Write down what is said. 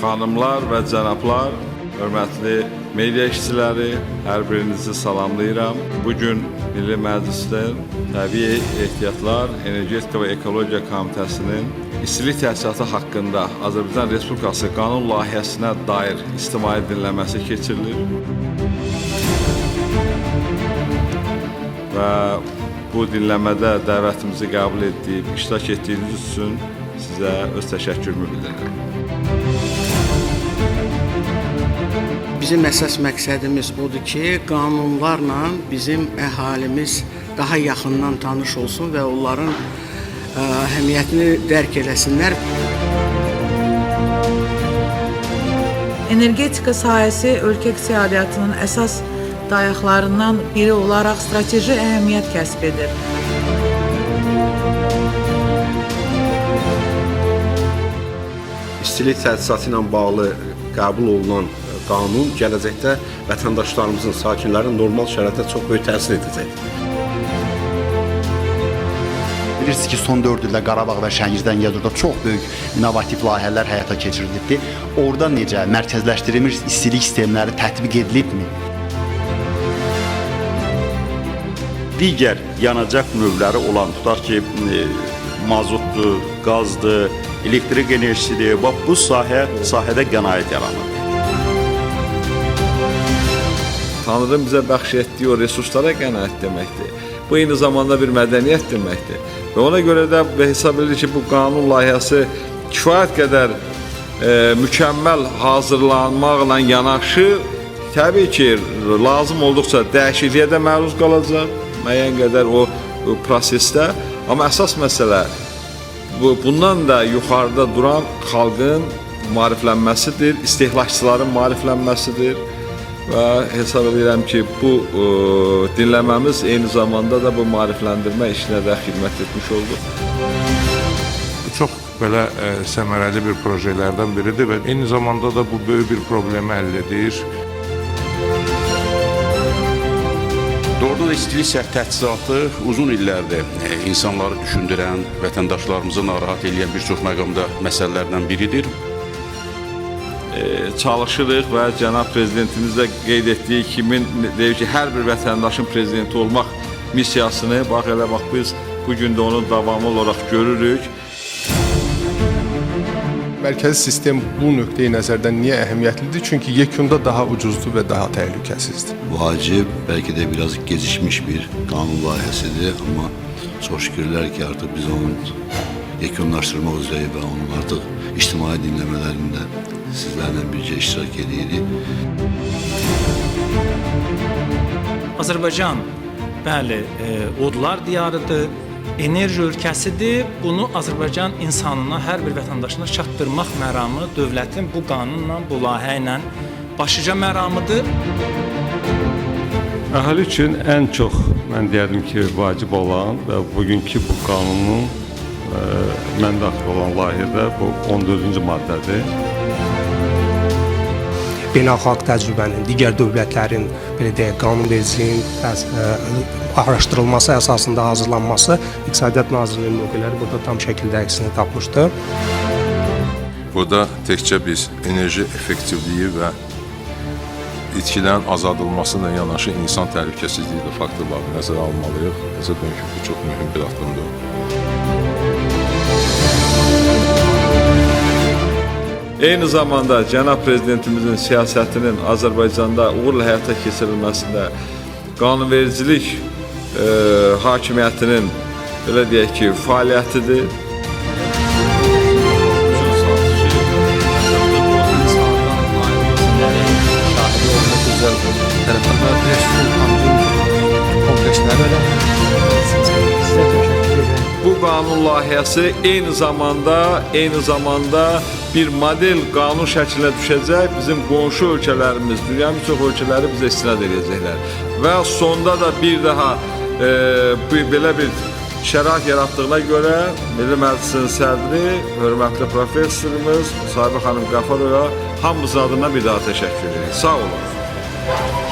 xanımlar və cənablar, hörmətli media işçiləri, hər birinizi salamlayıram. Bugün Milli Məclisdə Təbii Ehtiyatlar, Energetika və Ekologiya Komitəsinin istilik təsisatı haqqında Azərbaycan Respublikası qanun layihəsinə dair ictimai dinləməsi keçirilir. Və bu dinləmədə dəvətimizi qəbul edib, iştirak etdiyiniz üçün sizə öz təşəkkürümü bildirirəm. Bizim əsas məqsədimiz odur ki, qanunlarla bizim əhalimiz daha yaxından tanış olsun və onların əhəmiyyətini dərk eləsinlər. Energetika sahəsi ölkə iqtisadiyyatının əsas dayaqlarından biri olaraq strateji əhəmiyyət kəsb edir. İstilik təsisatı ilə bağlı qəbul olunan qanun gələcəkdə vətəndaşlarımızın, sakinlərin normal şəraitə çox böyük təsir edəcək. Bilirsiniz ki, son 4 ildə Qarabağ və Şəngirdən Yadurda çox böyük innovativ layihələr həyata keçirilibdir. Orada necə mərkəzləşdirilmiş istilik sistemləri tətbiq edilibmi? Digər yanacaq növləri olan, tutaq ki, mazotdur, qazdır, elektrik enerjisidir, bu sahədə qənaət yaranır. Tanrının bizə bəxş etdiyi o resurslara qənaət deməkdir. Bu eyni zamanda bir mədəniyyət deməkdir. Və ona görə də hesab edilir ki, bu qanun layihəsi kifayət qədər mükəmməl hazırlanmaqla yanaşı, təbii ki, lazım olduqca dəyişikliyə də məruz qalacaq, müəyyən qədər o prosesdə. Amma əsas məsələ bundan da yuxarıda duran xalqın maariflənməsidir, istehlakçıların maariflənməsidir. Və hesab edirəm ki, bu dinləməmiz eyni zamanda da bu maarifləndirmə işinə də xidmət etmiş oldu. Çox belə səmərəli bir projelərdən biridir və eyni zamanda da bu böyük bir problemi həll edir. Doğrudan da istilik təchizatı uzun illərdir insanları düşündürən, vətəndaşlarımızı narahat edən bir çox məqamda məsələlərdən biridir. Çalışırıq və cənab prezidentimiz də qeyd etdiyi kimi deyir ki, hər bir vətəndaşın prezidenti olmaq missiyasını biz bugün də onun davamı olaraq görürük. Mərkəzi sistem bu nöqteyi nəzərdən niyə əhəmiyyətlidir? Çünki yekunda daha ucuzdur və daha təhlükəsizdir. Vacib, bəlkə də biraz gecikmiş bir qanun layihəsidir, amma çox şükürlər ki, artıq biz onun yekunlaşdırmaq üzrəyik və onun artıq ictimai dinləmələrində sizlərlə bircə iştirak edirik. Azərbaycan, bəli, odlar diyarıdır, enerji ölkəsidir. Bunu Azərbaycan insanına, hər bir vətəndaşına çatdırmaq məramı dövlətin bu qanunla, bu layihə ilə başlıca məramıdır. Əhali üçün ən çox, mən deyərdim ki, vacib olan və bugünkü bu qanunun mən daxil olan layihədə bu 14-cü maddədir. Beynəlxalq təcrübənin, digər dövlətlərin belə deyək, qanunvericiliyin araşdırılması əsasında hazırlanması İqtisadiyyat Nazirliyinin mövqeləri burada tam şəkildə əksini tapmışdır. Burada təkcə biz enerji effektivliyi və itkilərin azaldılmasıyla yanaşı insan təhlükəsizliyi də faktorlarını nəzərə almalıyıq. Nəzərdən ki, bu çox mühüm bir addımdır. Eyni zamanda cənab prezidentimizin siyasətinin Azərbaycanda uğurla həyata keçirilməsində qanunvericilik hakimiyyətinin belə deyək ki, fəaliyyətidir. Bu qanun layihəsi eyni zamanda bir model qanun şəklinə düşəcək. Bizim qonşu ölkələrimiz, dünyanın çox ölkələri bizə istinad edəcəklər. Və sonda da bir daha belə bir şərait yaratdığına görə Milli Məclisin sədri, hörmətli professorumuz Sabiq xanım Qəfərova hamımızın adına bir daha təşəkkür edirik. Sağ olun.